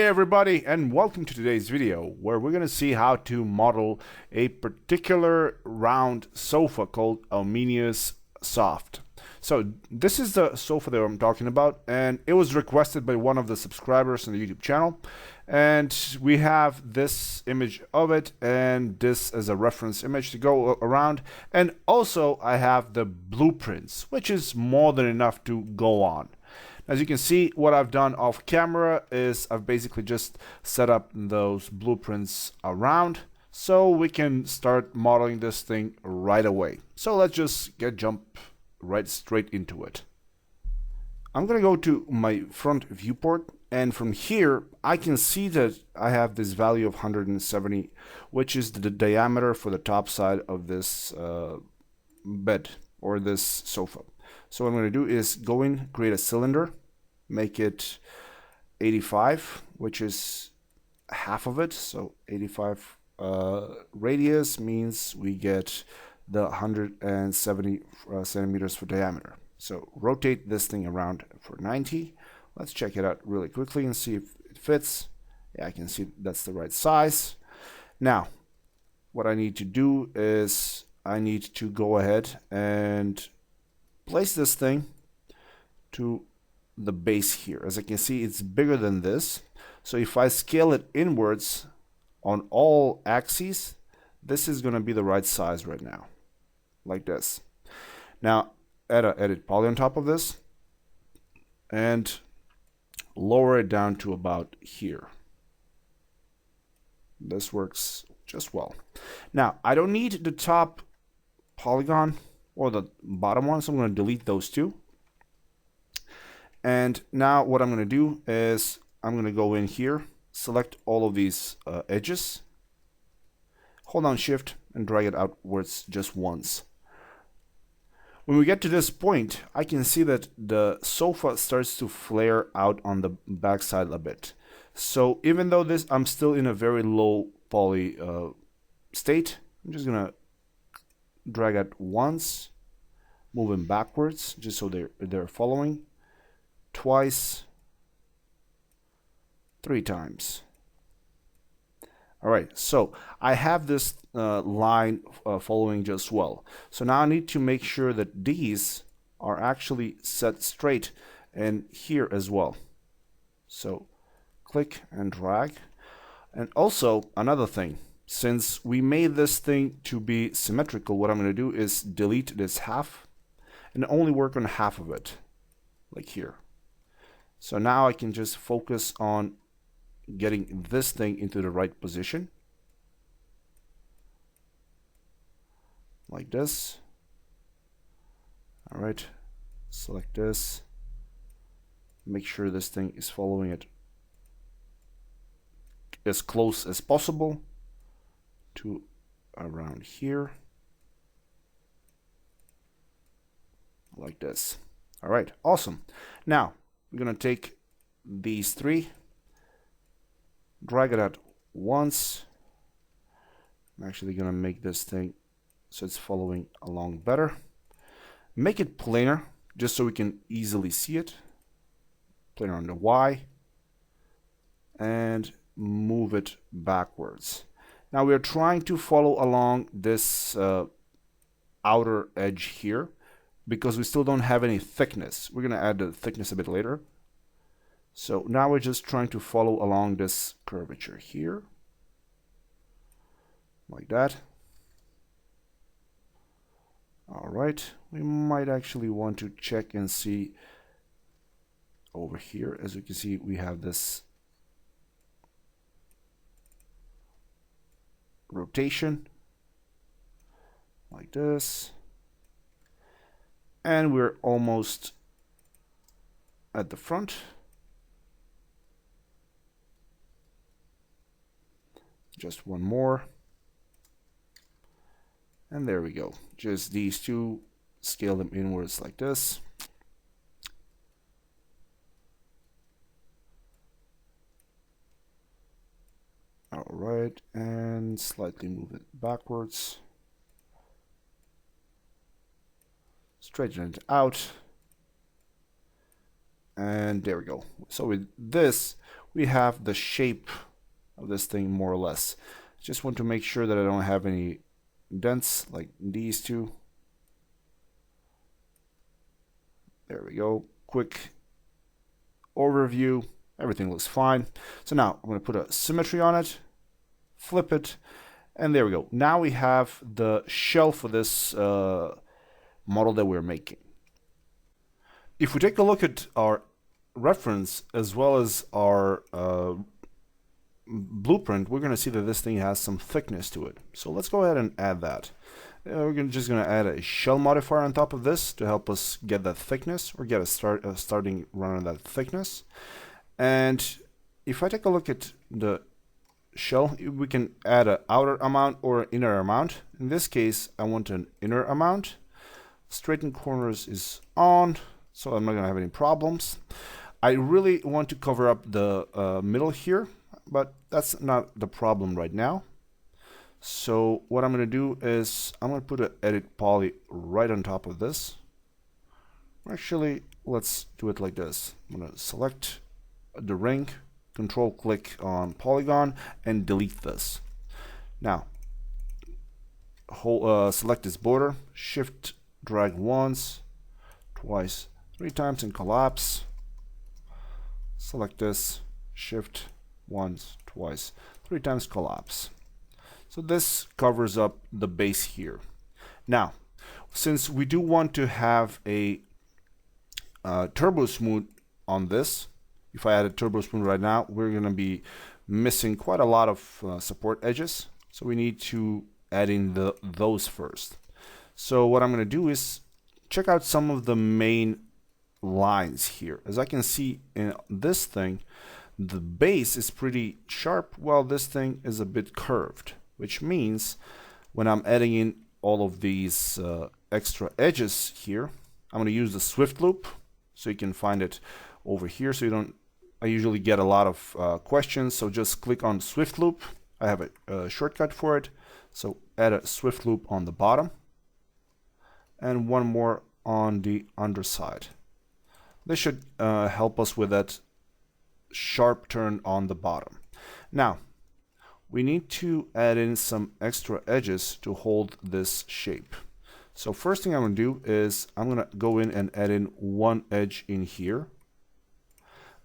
Hey everybody, and welcome to today's video where we're going to see how to model a particular round sofa called Aluminius Soft. So this is the sofa that I'm talking about, and it was requested by one of the subscribers on the YouTube channel. And we have this image of it and this as a reference image to go around. And also I have the blueprints, which is more than enough to go on. As you can see, what I've done off camera is I've basically just set up those blueprints around so we can start modeling this thing right away. So let's just jump right straight into it. I'm going to go to my front viewport, and from here I can see that I have this value of 170, which is the diameter for the top side of this bed or this sofa. So what I'm going to do is go in, create a cylinder, make it 85, which is half of it. So 85 radius means we get the 170 centimeters for diameter. So rotate this thing around for 90. Let's check it out really quickly and see if it fits. Yeah, I can see that's the right size. Now, what I need to do is I need to go ahead and place this thing to the base here. As I can see, it's bigger than this. So if I scale it inwards on all axes, this is going to be the right size right now, like this. Now, add an edit poly on top of this and lower it down to about here. This works just well. Now, I don't need the top polygon or the bottom one, so I'm going to delete those two. And now what I'm going to do is I'm going to go in here, select all of these edges, hold down shift and drag it outwards just once. When we get to this point, I can see that the sofa starts to flare out on the backside a bit. So even though I'm still in a very low poly state, I'm just going to drag it once, move them backwards just so they're following, twice, 3 times. All right, so I have this line following just well. So now I need to make sure that these are actually set straight and here as well. So click and drag. And also another thing, since we made this thing to be symmetrical, what I'm going to do is delete this half and only work on half of it, like here. So now I can just focus on getting this thing into the right position, like this. All right, select this, make sure this thing is following it as close as possible to around here, like this. All right, awesome. Now we're gonna take these 3, drag it out once. I'm actually gonna make this thing so it's following along better. Make it planar just so we can easily see it. Planar on the Y, and move it backwards. Now we are trying to follow along this outer edge here because we still don't have any thickness. We're going to add the thickness a bit later. So now we're just trying to follow along this curvature here, like that. All right, we might actually want to check and see over here. As you can see, we have this rotation like this, and we're almost at the front. Just one more, and there we go. Just these two, scale them inwards like this. All right, and slightly move it backwards. Straighten it out. And there we go. So with this, we have the shape of this thing more or less. Just want to make sure that I don't have any dents like these two. There we go. Quick overview. Everything looks fine. So now I'm going to put a symmetry on it, flip it, and there we go. Now we have the shell for this model that we're making. If we take a look at our reference as well as our blueprint, we're going to see that this thing has some thickness to it. So let's go ahead and add that. We're just going to add a shell modifier on top of this to help us get that thickness, or get a starting run on that thickness. And if I take a look at the shell, we can add an outer amount or an inner amount. In this case, I want an inner amount. Straighten corners is on, so I'm not going to have any problems. I really want to cover up the middle here, but that's not the problem right now. So what I'm going to do is I'm going to put an edit poly right on top of this. Actually, let's do it like this. I'm going to select the ring, control click on polygon, and delete this. Now, select this border, shift drag once, twice, 3 times, and collapse. Select this, shift once, twice, 3 times, collapse. So this covers up the base here. Now, since we do want to have a turbo smooth on this, if I add a turbo smooth right now, we're going to be missing quite a lot of support edges. So we need to add in those first. So what I'm going to do is check out some of the main lines here. As I can see in this thing, the base is pretty sharp, while this thing is a bit curved, which means when I'm adding in all of these extra edges here, I'm going to use the Swift loop, so you can find it over here. So you don't, I usually get a lot of questions, so just click on Swift loop. I have a shortcut for it. So add a Swift loop on the bottom and one more on the underside. This should help us with that sharp turn on the bottom. Now, we need to add in some extra edges to hold this shape. So first thing I'm going to do is I'm going to go in and add in one edge in here.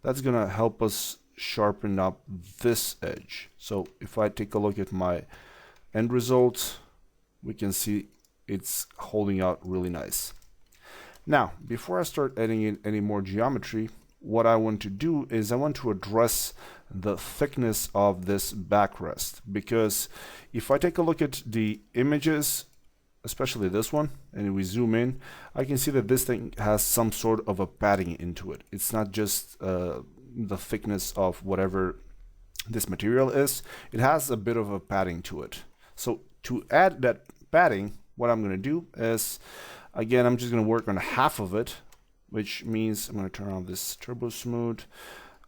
That's going to help us sharpen up this edge. So if I take a look at my end result, we can see it's holding out really nice. Now, before I start adding in any more geometry, what I want to do is I want to address the thickness of this backrest, because if I take a look at the images, especially this one, and we zoom in, I can see that this thing has some sort of a padding into it. It's not just the thickness of whatever this material is, it has a bit of a padding to it. So to add that padding, what I'm going to do is, again, I'm just going to work on half of it, which means I'm going to turn on this turbo smooth.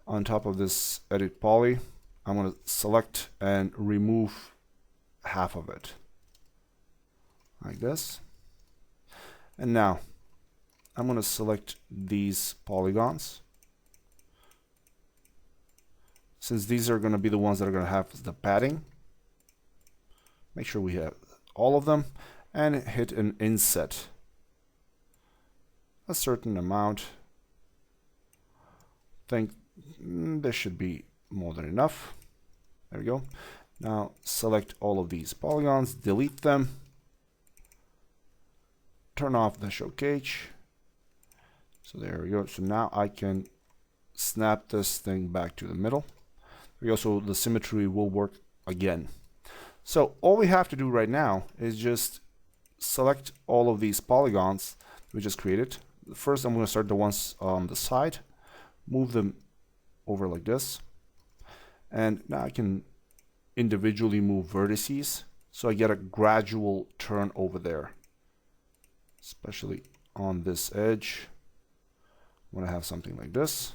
On top of this edit poly, I'm going to select and remove half of it like this. And now I'm going to select these polygons. Since these are going to be the ones that are going to have the padding, make sure we have all of them and hit an inset a certain amount. Think this should be more than enough. There we go. Now select all of these polygons, delete them, turn off the show cage. So there we go. So now I can snap this thing back to the middle. There we go. So the symmetry will work again. So all we have to do right now is just select all of these polygons we just created. First, I'm going to start the ones on the side, move them over like this, and now I can individually move vertices, so I get a gradual turn over there, especially on this edge. I'm going to have something like this,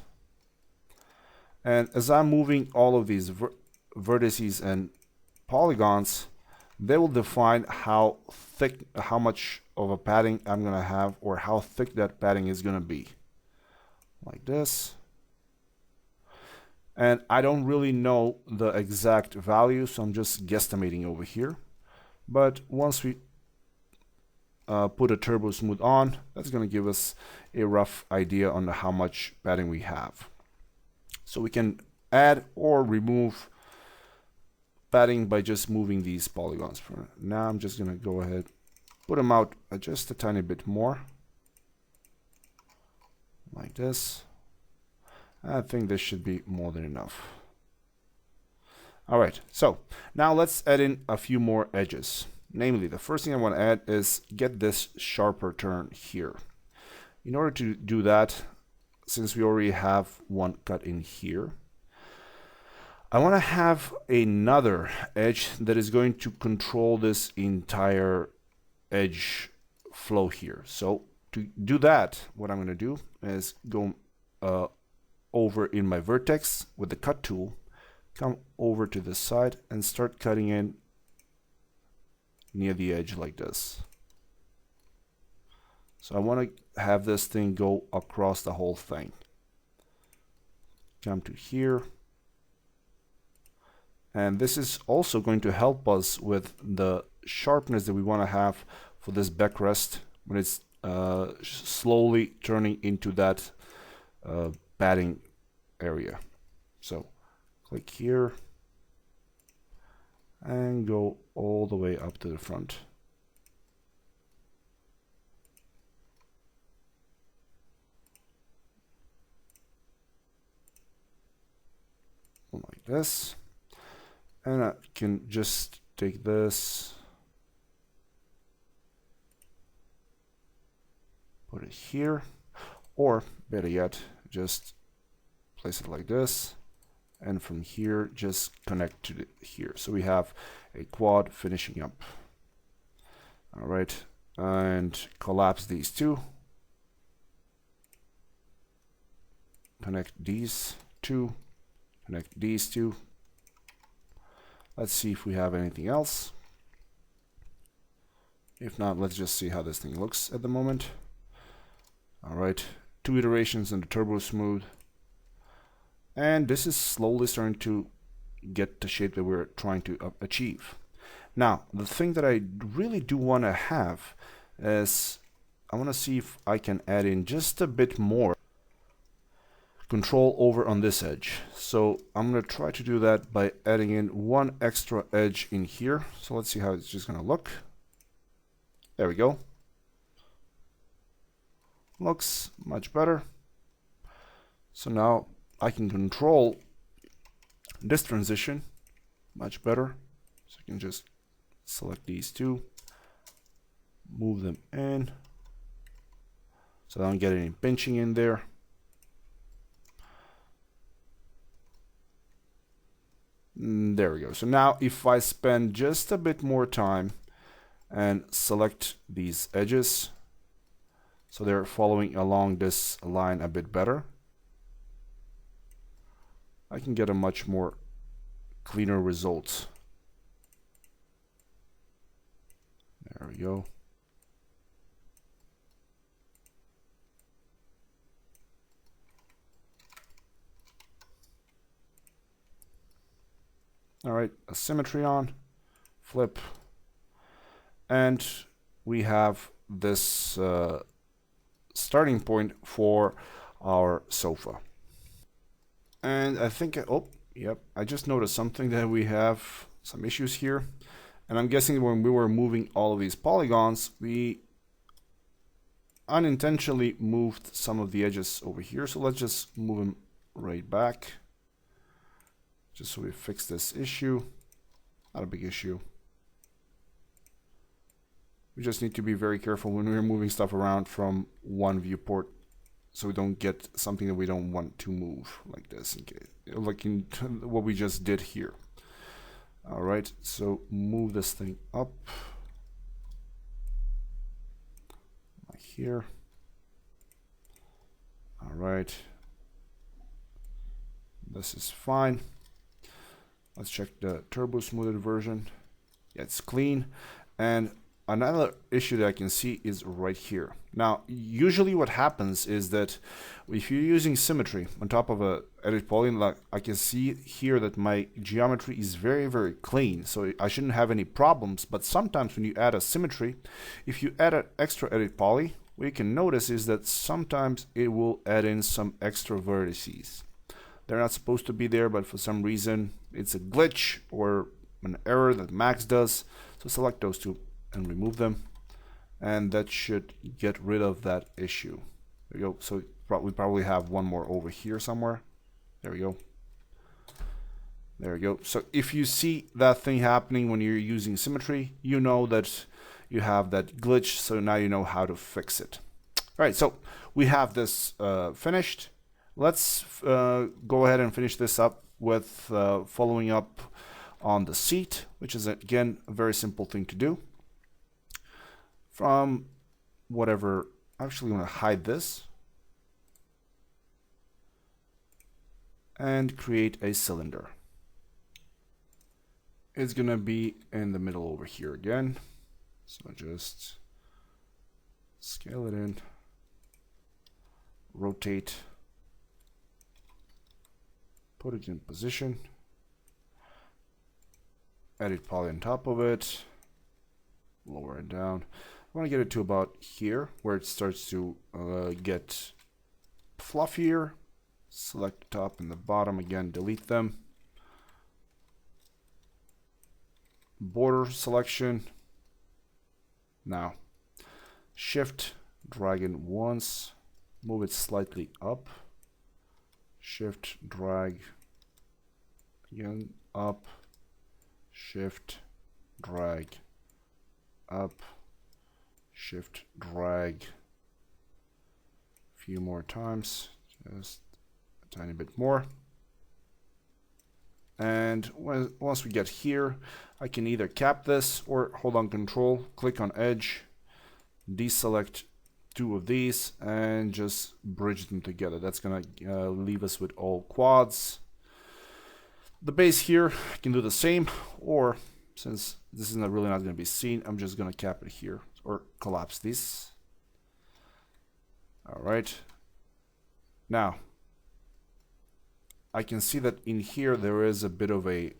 and as I'm moving all of these vertices and polygons, they will define how thick, how much of a padding I'm going to have, or how thick that padding is going to be. Like this. And I don't really know the exact value, so I'm just guesstimating over here. But once we put a turbo smooth on, that's going to give us a rough idea on how much padding we have. So we can add or remove padding by just moving these polygons. For now, I'm just going to go ahead, put them out just a tiny bit more, like this. I think this should be more than enough. All right, so now let's add in a few more edges. Namely, the first thing I want to add is get this sharper turn here. In order to do that, since we already have one cut in here, I want to have another edge that is going to control this entire edge flow here. So to do that, what I'm going to do is go over in my vertex with the cut tool, come over to this side and start cutting in near the edge like this. So I want to have this thing go across the whole thing. Come to here. And this is also going to help us with the sharpness that we want to have for this backrest when it's slowly turning into that padding area. So click here and go all the way up to the front. Like this. And I can just take this, put it here, or better yet, just place it like this, and from here just connect to here. So we have a quad finishing up. All right, and collapse these two. Connect these two, connect these two. Let's see if we have anything else. If not, let's just see how this thing looks at the moment. All right, 2 iterations in the turbo smooth. And this is slowly starting to get the shape that we're trying to achieve. Now, the thing that I really do want to have is I want to see if I can add in just a bit more control over on this edge. So I'm going to try to do that by adding in one extra edge in here. So let's see how it's just going to look. There we go. Looks much better. So now I can control this transition much better. So I can just select these two, move them in, so I don't get any pinching in there. There we go. So now if I spend just a bit more time and select these edges so they're following along this line a bit better, I can get a much more cleaner result. There we go. All right, a symmetry on, flip, and we have this starting point for our sofa. And I think, oh, yep, I just noticed something that we have some issues here. And I'm guessing when we were moving all of these polygons, we unintentionally moved some of the edges over here. So let's just move them right back, just so we fix this issue. Not a big issue. We just need to be very careful when we're moving stuff around from one viewport, so we don't get something that we don't want to move like this, like in what we just did here. All right, so move this thing up like here. All right, this is fine. Let's check the turbo smoothed version. Yeah, it's clean. And another issue that I can see is right here. Now, usually what happens is that if you're using symmetry on top of a edit polygon, like I can see here that my geometry is very, very clean, so I shouldn't have any problems. But sometimes when you add a symmetry, if you add an extra edit poly, what you can notice is that sometimes it will add in some extra vertices. They're not supposed to be there, but for some reason it's a glitch or an error that Max does. So select those two and remove them, and that should get rid of that issue. There you go. So we probably have one more over here somewhere. There we go. There we go. So if you see that thing happening when you're using symmetry, you know that you have that glitch, so now you know how to fix it. All right, so we have this finished. Let's go ahead and finish this up with following up on the seat, which is again a very simple thing to do. From whatever, actually I'm going to hide this and create a cylinder. It's going to be in the middle over here again. So just scale it in, rotate, put it in position, edit poly on top of it, lower it down. I want to get it to about here where it starts to get fluffier. Select the top and the bottom again, delete them. Border selection. Now shift, drag in once, move it slightly up, shift, drag again up, shift, drag up, shift, drag a few more times, just a tiny bit more. And once we get here, I can either cap this or hold on Control, click on Edge, deselect two of these, and just bridge them together. That's gonna leave us with all quads. The base here, I can do the same, or since this is really not going to be seen, I'm just going to cap it here or collapse this. All right. Now, I can see that in here there is a bit of a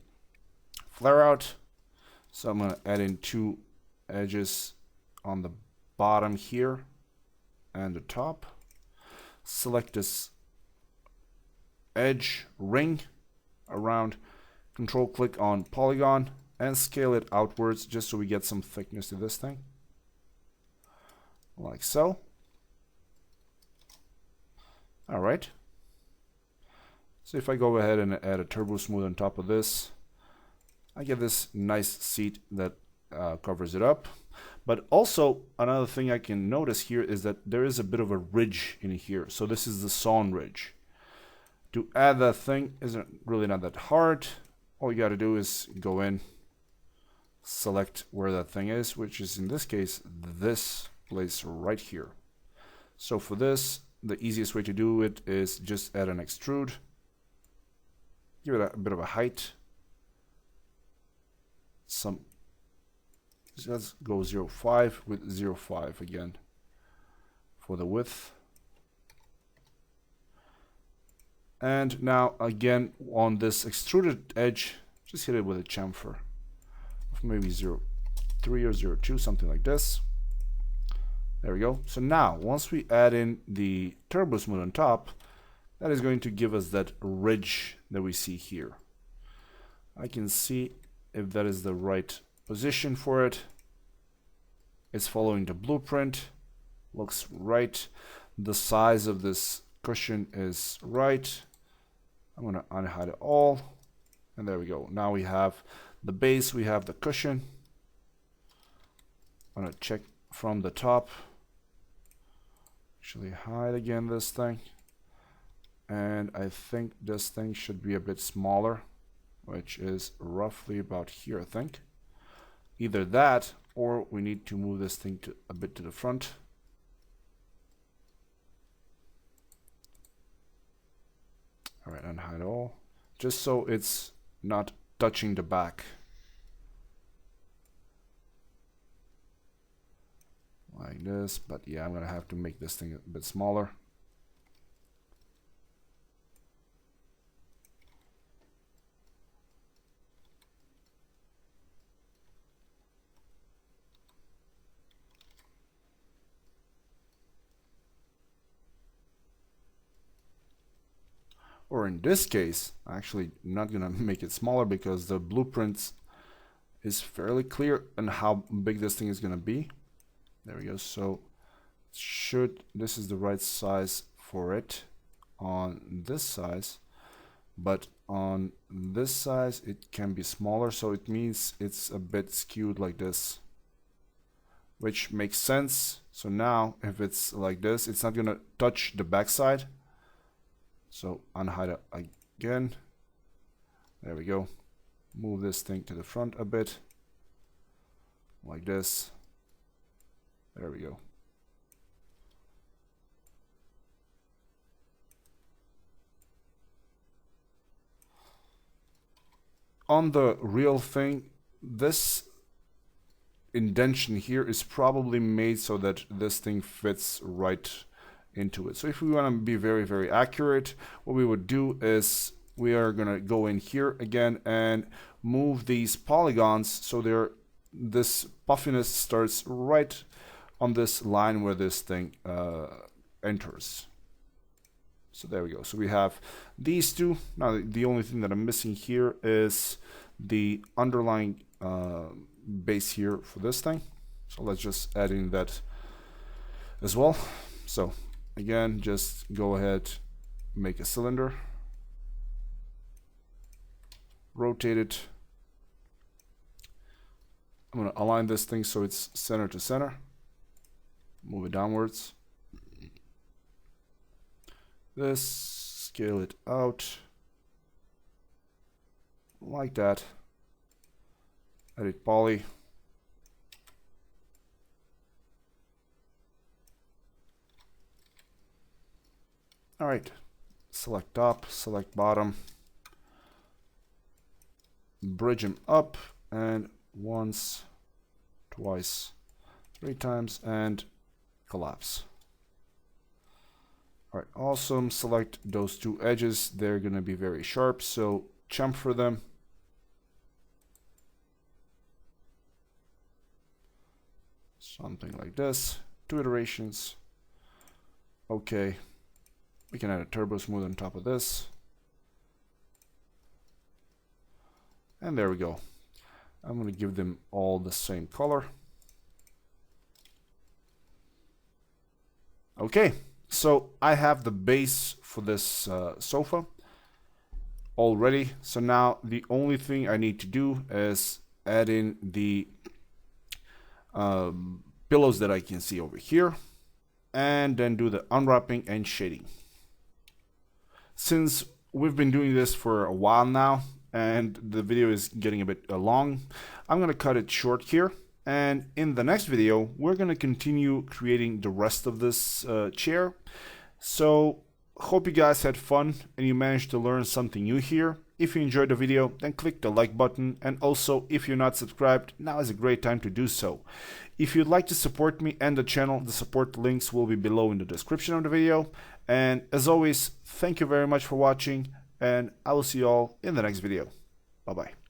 flare out. So I'm going to add in two edges on the bottom here and the top. Select this edge ring around, control click on polygon and scale it outwards just so we get some thickness to this thing, like so. All right, so if I go ahead and add a turbo smooth on top of this, I get this nice seat that covers it up. But also another thing I can notice here is that there is a bit of a ridge in here. So this is the sawn ridge. To add that thing isn't really not that hard. All you got to do is go in, select where that thing is, which is in this case this place right here. So for this, the easiest way to do it is just add an extrude, give it a bit of a height, let's go 0.5 with 0.5 again for the width. And now again on this extruded edge, just hit it with a chamfer of maybe 0.3 or 0.2, something like this. There we go. So now once we add in the turbo smooth on top, that is going to give us that ridge that we see here. I can see if that is the right position for it. It's following the blueprint, looks right. The size of this cushion is right. I'm going to unhide it all, and there we go. Now we have the base, we have the cushion. I'm going to check from the top, actually hide again this thing, and I think this thing should be a bit smaller, which is roughly about here, I think. Either that, or we need to move this thing a bit to the front. All right, unhide all, just so it's not touching the back. like this. But yeah, I'm gonna have to make this thing a bit smaller. Or in this case, actually not gonna make it smaller because the blueprints is fairly clear on how big this thing is gonna be. There we go. So this is the right size for it on this size, but on this size it can be smaller, so it means it's a bit skewed like this, which makes sense. So now if it's like this, it's not gonna touch the backside. So unhide it again. There we go. Move this thing to the front a bit, like this. There we go. On the real thing, this indentation here is probably made so that this thing fits right into it. So if we want to be very, very accurate, what we would do is we are going to go in here again and move these polygons so this puffiness starts right on this line where this thing enters. So there we go. So we have these two. Now the only thing that I'm missing here is the underlying base here for this thing. So let's just add in that as well. So again, just go ahead, make a cylinder, rotate it. I'm going to align this thing so it's center to center. Move it downwards. This, scale it out like that. Edit poly. All right, select top, select bottom, bridge them up, and once, twice, 3 times, and collapse. All right, awesome. Select those 2 edges. They're going to be very sharp, so chamfer them. Something like this. 2 iterations. Okay. We can add a turbo smooth on top of this. And there we go. I'm going to give them all the same color. Okay. So I have the base for this sofa already. So now the only thing I need to do is add in the pillows that I can see over here, and then do the unwrapping and shading. Since we've been doing this for a while now and the video is getting a bit long, I'm going to cut it short here. And in the next video, we're going to continue creating the rest of this chair. So hope you guys had fun and you managed to learn something new here. If you enjoyed the video, then click the like button. And also, if you're not subscribed, now is a great time to do so. If you'd like to support me and the channel, the support links will be below in the description of the video. And as always, thank you very much for watching, and I will see you all in the next video. Bye-bye.